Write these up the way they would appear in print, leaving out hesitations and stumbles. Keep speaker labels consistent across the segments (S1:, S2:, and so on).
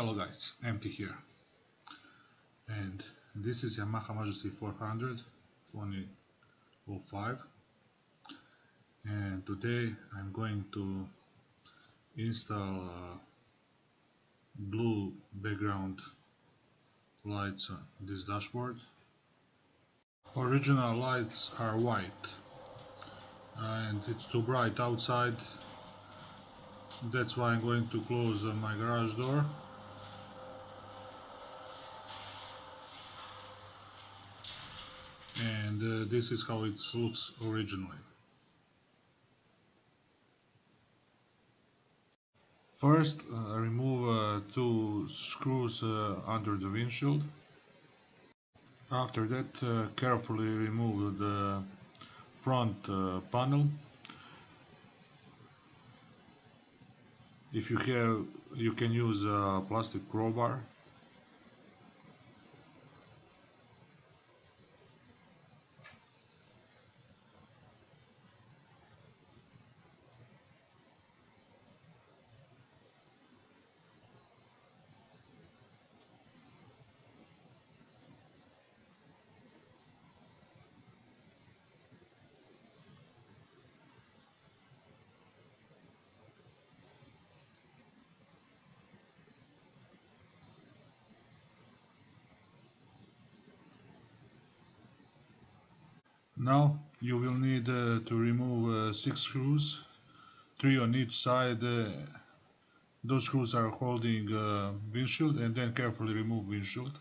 S1: Hello guys, empty here, and this is Yamaha Majesty 400 2005, and today I'm going to install blue background lights on this dashboard. Original lights are white and it's too bright outside. That's why I'm going to close my garage door. And this is how it looks originally. First, remove two screws under the windshield. After that, carefully remove the front panel. If you have, you can use a plastic crowbar. Now you will need to remove 6 screws, 3 on each side. Those screws are holding windshield, and then carefully remove windshield.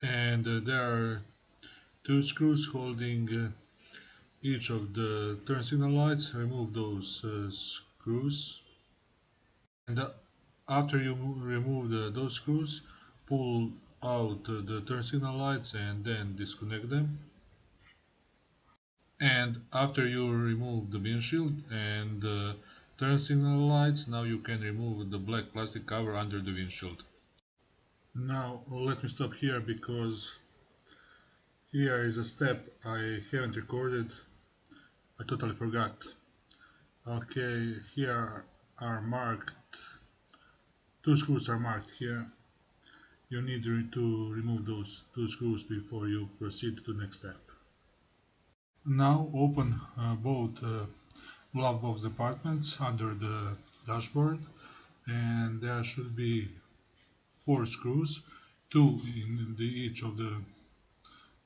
S1: And there are 2 screws holding each of the turn signal lights. Remove those screws. And after you remove those screws, pull out the turn signal lights and then disconnect them. And after you remove the windshield and the turn signal lights, now you can remove the black plastic cover under the windshield. Now let me stop here because here is a step I haven't recorded. I totally forgot. Okay, here are marked, 2 screws are marked here. You need to remove those 2 screws before you proceed to the next step. Now open both glove box departments under the dashboard, and there should be 4 screws, 2 in each of the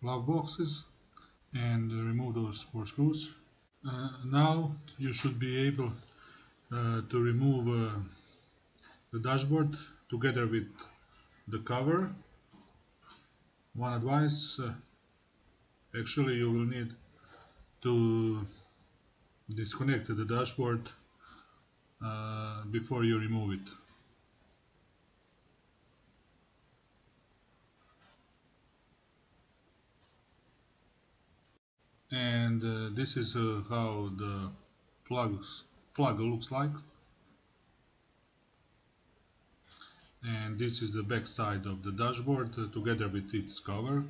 S1: glove boxes, and remove those 4 screws. Now you should be able to remove the dashboard together with the cover. One advice, actually you will need to disconnect the dashboard before you remove it. And this is how the plug looks like. And this is the back side of the dashboard together with its cover.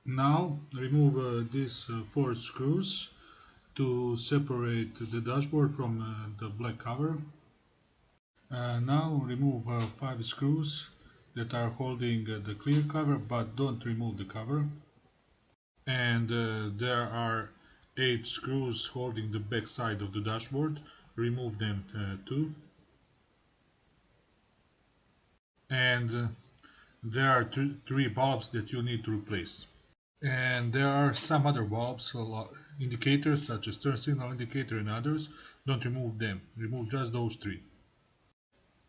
S1: Now remove these 4 screws to separate the dashboard from the black cover. Now remove 5 screws that are holding the clear cover, but don't remove the cover. And there are 8 screws holding the back side of the dashboard. Remove them too. And there are 3 bulbs that you need to replace. And there are some other bulbs, indicators such as turn signal indicator and others. Don't remove them, remove just those 3.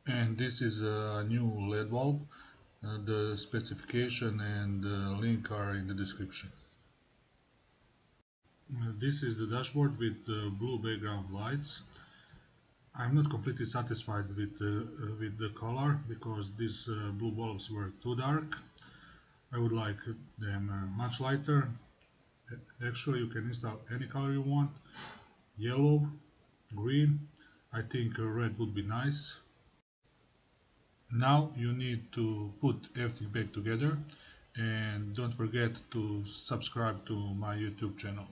S1: And this is a new LED bulb. The specification and the link are in the description. This is the dashboard with blue background lights. I'm not completely satisfied with the color because these blue bulbs were too dark. I would like them much lighter. Actually, you can install any color you want. Yellow, green, I think red would be nice. Now you need to put everything back together, and don't forget to subscribe to my YouTube channel.